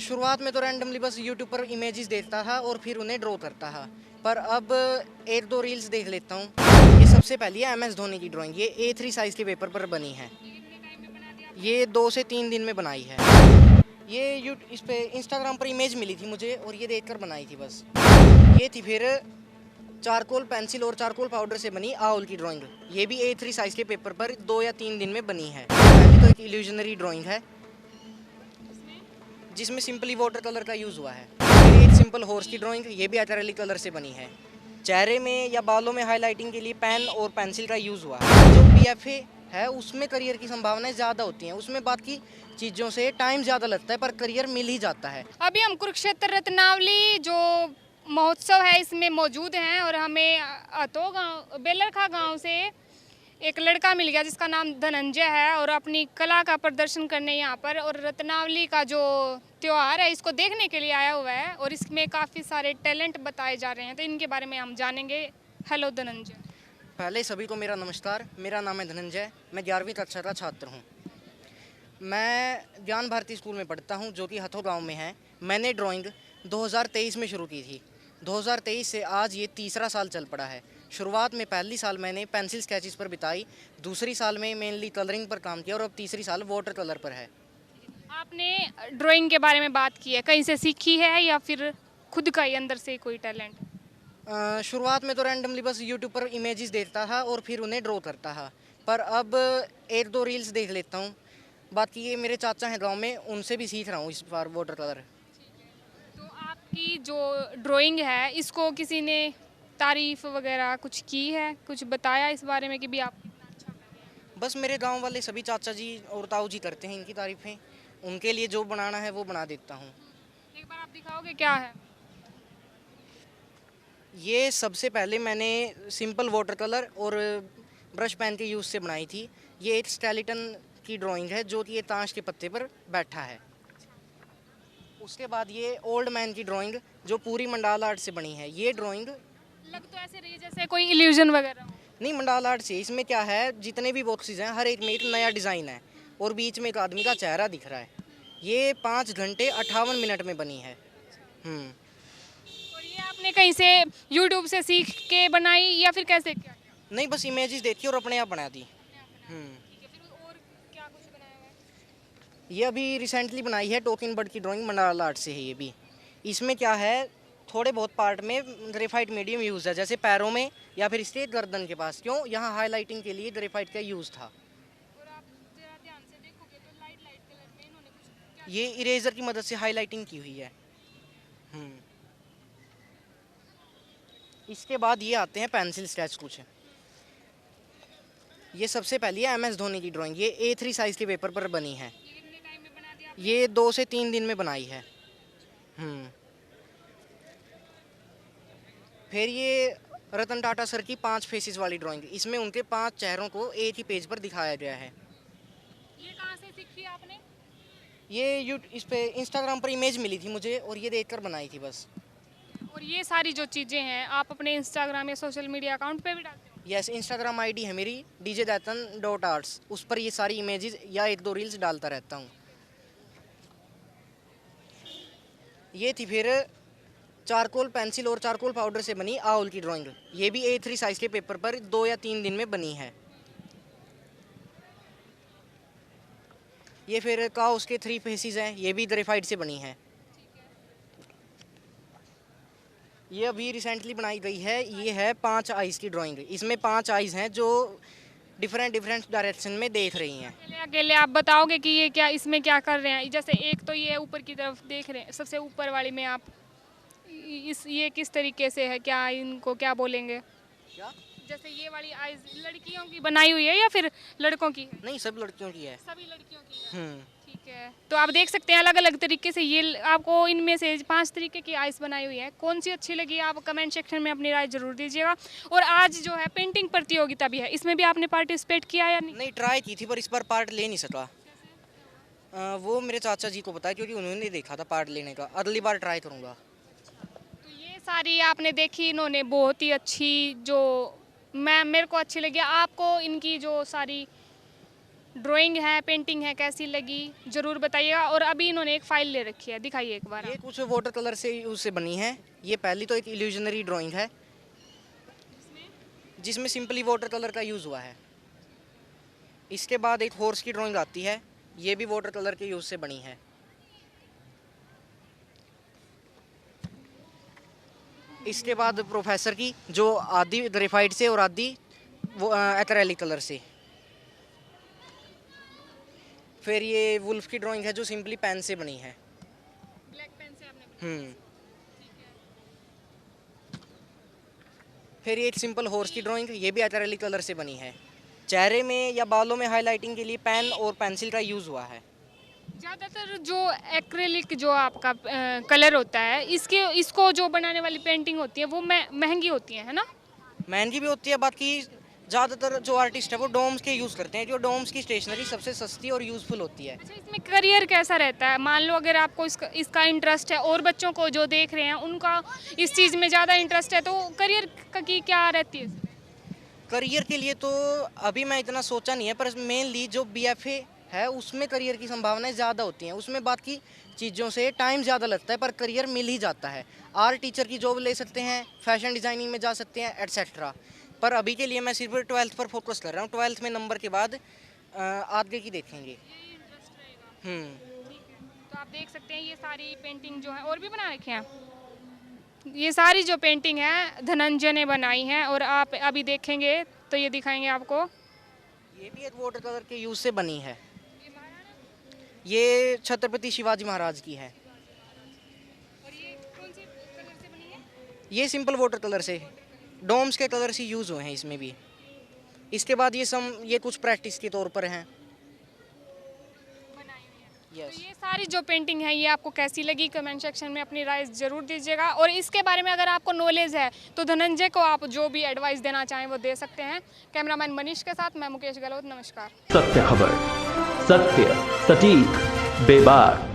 शुरुआत में तो रैंडमली बस यूट्यूब पर इमेजेस देखता था और फिर उन्हें ड्रॉ करता था। पर अब एक दो रील्स देख लेता हूँ। ये सबसे पहली है MS धोनी की ड्राइंग। ये A3 साइज़ के पेपर पर बनी है। ये 2 से 3 दिन में बनाई है। ये इस पे इंस्टाग्राम पर इमेज मिली थी मुझे और ये देखकर बनाई थी बस। ये थी फिर चारकोल पेंसिल और चारकोल पाउडर से बनी आउल की ड्राइंग। ये भी A3 साइज़ के पेपर पर 2 या 3 दिन में बनी है। पहली तो एक इल्यूजनरी ड्राइंग है जिसमें सिंपली वाटर कलर का यूज़ हुआ है। फिर एक सिंपल हॉर्स की ड्राइंग, ये भी एक्रेलिक कलर से बनी है। चेहरे में या बालों में हाईलाइटिंग के लिए पेन और पेंसिल का यूज़ हुआ है। जो PFA है उसमें करियर की संभावनाएं ज़्यादा होती हैं। उसमें बाकी चीज़ों से टाइम ज़्यादा लगता है पर करियर मिल ही जाता है। अभी हम कुरुक्षेत्र रत्नावली जो महोत्सव है इसमें मौजूद हैं और हमें अतो गांव बेलरखा गांव से एक लड़का मिल गया जिसका नाम धनंजय है और अपनी कला का प्रदर्शन करने यहाँ पर और रत्नावली का जो त्यौहार है इसको देखने के लिए आया हुआ है और इसमें काफ़ी सारे टैलेंट बताए जा रहे हैं, तो इनके बारे में हम जानेंगे। हेलो धनंजय। पहले सभी को मेरा नमस्कार। मेरा नाम है धनंजय। मैं 11वीं कक्षा का छात्र हूँ। मैं ज्ञान भारती स्कूल में पढ़ता हूँ जो कि हथो गांव में है। मैंने ड्राइंग 2023 में शुरू की थी। 2023 से आज ये तीसरा साल चल पड़ा है। शुरुआत में पहली साल मैंने पेंसिल स्केचेस पर बिताई, दूसरी साल में मेनली कलरिंग पर काम किया और अब तीसरी साल वाटर कलर पर है। आपने ड्राइंग के बारे में बात की है, कहीं से सीखी है या फिर खुद का ही अंदर से कोई टैलेंट? शुरुआत में तो रैंडमली बस यूट्यूब पर इमेजेस देखता था और फिर उन्हें ड्रॉ करता था। पर अब एक दो रील्स देख लेता हूँ। बाकी ये मेरे चाचा हैं गांव में, उनसे भी सीख रहा हूँ इस बार वाटर कलर। तो आपकी जो ड्राइंग है इसको किसी ने तारीफ वगैरह कुछ की है, कुछ बताया इस बारे में कि भी आप कितना अच्छा कर रहे हैं? बस मेरे गांव वाले सभी चाचा जी और ताऊ जी करते हैं इनकी तारीफ़ें। उनके लिए जो बनाना है वो बना देता हूँ। एक बार आप दिखाओगे क्या है? ये सबसे पहले मैंने सिंपल वाटर कलर और ब्रश पेन के यूज़ से बनाई थी। ये एक स्केलेटन की ड्राइंग है जो कि ये ताश के पत्ते पर बैठा है। उसके बाद ये ओल्ड मैन की ड्राइंग जो पूरी मंडाल आर्ट से बनी है। ये ड्राइंग लग तो ऐसे रही है जैसे कोई इल्यूजन वगैरह हो। नहीं, मंडाल आर्ट से। इसमें क्या है, जितने भी बॉक्सेस हैं हर एक में एक नया डिज़ाइन है और बीच में एक आदमी का चेहरा दिख रहा है। ये 5 घंटे 58 मिनट में बनी है। और ये आपने कहीं से यूट्यूब से सीख के बनाई या फिर कैसे क्या किया? नहीं, बस इमेजेस देखी और अपने आप बना दी। ठीक है, फिर और क्या कुछ बनाया हुआ है? ये अभी रिसेंटली बनाई है टोकन बर्ड की ड्राइंग, मंडाला आर्ट से है ये भी। इसमें क्या है, थोड़े बहुत पार्ट में ग्रेफाइट मीडियम यूज़ है, जैसे पैरों में या फिर इसके गर्दन के पास। क्यों, यहाँ हाईलाइटिंग के लिए ग्रेफाइट का यूज़ था। और आप जरा ध्यान से देखोगे तो लाइट लाइट कलर में इन्होंने कुछ क्या ये इरेजर की मदद से हाईलाइटिंग की हुई है। हम्म। इसके बाद ये आते हैं पेंसिल स्केच कुछ। ये सबसे पहली है MS धोनी की ड्राइंग। ये A3 साइज़ के पेपर पर बनी है। ये कितने टाइम में बना दिया? ये 2 से 3 दिन में बनाई है। फिर ये रतन टाटा सर की 5 फेसेस वाली ड्राइंग। इसमें उनके 5 चेहरों को एक ही पेज पर दिखाया गया है। ये कहाँ से सीखी आपने? ये इस पे इंस्टाग्राम पर इमेज मिली थी मुझे और ये देखकर बनाई थी बस। और ये सारी जो चीज़ें हैं आप अपने इंस्टाग्राम या सोशल मीडिया अकाउंट पे भी डालते हो? यस, इंस्टाग्राम ID है मेरी djdathan.arts। उस पर ये सारी इमेजेस या एक दो रील्स डालता रहता हूँ। ये थी फिर चारकोल पेंसिल और चारकोल पाउडर से बनी आउल की ड्राइंग। ये भी A3 साइज़ के पेपर पर 2 या 3 दिन में बनी है। ये फिर काउस के 3 फेसेस हैं, ये भी ग्रेफाइट से बनी है। ये अभी रिसेंटली बनाई गई है। ये है 5 आइज़ की ड्राइंग। इसमें 5 आइज़ हैं जो डिफरेंट डायरेक्शन में देख रही हैं। अकेले अकेले आप बताओगे कि ये क्या इसमें क्या कर रहे हैं? जैसे एक तो ये ऊपर की तरफ देख रहे हैं, सबसे ऊपर वाली में आप इस ये किस तरीके से है, क्या इनको क्या बोलेंगे? क्या? जैसे ये वाली आइज लड़कियों की बनाई हुई है या फिर लड़कों की है? नहीं, सब लड़कियों की है। सभी लड़कियों की है। हम्म। ठीक है, तो आप देख सकते हैं अलग अलग तरीके से ये आपको इनमें से 5 तरीके की आइस बनाई हुई है। कौन सी अच्छी लगी आप कमेंट सेक्शन में अपनी राय जरूर दीजिएगा। और आज जो है पेंटिंग प्रतियोगिता भी है, इसमें भी आपने पार्टिसिपेट किया या नहीं? नहीं, ट्राई की थी पर इस बार पार्ट ले नहीं सका। वो मेरे चाचा जी को पता है क्योंकि उन्होंने देखा था पार्ट लेने का। अगली बार ट्राई करूँगा। तो ये सारी आपने देखी, इन्होंने बहुत ही अच्छी जो मैं मेरे को अच्छी लगी। आपको इनकी जो सारी ड्राइंग है, पेंटिंग है, कैसी लगी ज़रूर बताइएगा। और अभी इन्होंने एक फ़ाइल ले रखी है, दिखाइए एक बार ये आप। कुछ वाटर कलर से यूज से बनी है। ये पहली तो एक इल्यूजनरी ड्राइंग है जिसमें सिंपली वाटर कलर का यूज़ हुआ है। इसके बाद एक हॉर्स की ड्राइंग आती है, ये भी वाटर कलर के यूज से बनी है। इसके बाद प्रोफेसर की, जो आधी ग्रेफाइट से और आधी वो एक्रेलिक कलर से। फिर ये वुल्फ की ड्राइंग है जो सिंपली पेन से बनी है। ब्लैक पेन से आपने बनाया। फिर ये एक सिंपल हॉर्स की ड्राइंग, ये भी एक्रेलिक कलर से बनी है। चेहरे में या बालों में हाइलाइटिंग के लिए पेन और पेंसिल का यूज़ हुआ है। ज़्यादातर जो एक्रेलिक जो आपका कलर होता है, इसको जो बनाने वाली पेंटिंग होती है वो महंगी होती है ना? महंगी भी होती है, बाकी ज़्यादातर जो आर्टिस्ट है वो डोम्स के यूज़ करते हैं। जो डोम्स की स्टेशनरी सबसे सस्ती और यूज़फुल होती है। अच्छा, इसमें करियर कैसा रहता है? मान लो अगर आपको इसका इंटरेस्ट है और बच्चों को जो देख रहे हैं उनका इस चीज़ में ज़्यादा इंटरेस्ट है, तो करियर की क्या रहती है? करियर के लिए तो अभी मैं इतना सोचा नहीं है, पर मेनली जो BFA है उसमें करियर की संभावनाएं ज़्यादा होती हैं। उसमें बाकी चीज़ों से टाइम ज़्यादा लगता है पर करियर मिल ही जाता है। आर्ट टीचर की जॉब ले सकते हैं, फैशन डिज़ाइनिंग में जा सकते हैं, एटसेट्रा। पर अभी के लिए मैं सिर्फ 12th पर फोकस कर रहा हूँ। 12th में नंबर के बाद आगे की देखेंगे। तो आप देख सकते हैं ये सारी पेंटिंग जो है, और भी बना रखे हैं। ये सारी जो पेंटिंग है धनंजय ने बनाई है, और आप अभी देखेंगे तो ये दिखाएंगे आपको। ये भी एक वाटर कलर के यूज़ से बनी है। ये छत्रपति शिवाजी महाराज की है। और ये कौन से कलर से बनी है? ये सिंपल वाटर कलर से, डोम्स के कलर से यूज़ हुए हैं इसमें भी। इसके बाद ये कुछ प्रैक्टिस के तौर पर हैं। तो ये सारी जो पेंटिंग है ये आपको कैसी लगी, कमेंट सेक्शन में अपनी राय ज़रूर दीजिएगा। और इसके बारे में अगर आपको नॉलेज है तो धनंजय को आप जो भी एडवाइस देना चाहें वो दे सकते हैं। कैमरामैन मनीष के साथ मैं मुकेश गहलोत, नमस्कार। सत्य खबर, सत्य, सटीक, बेबाक।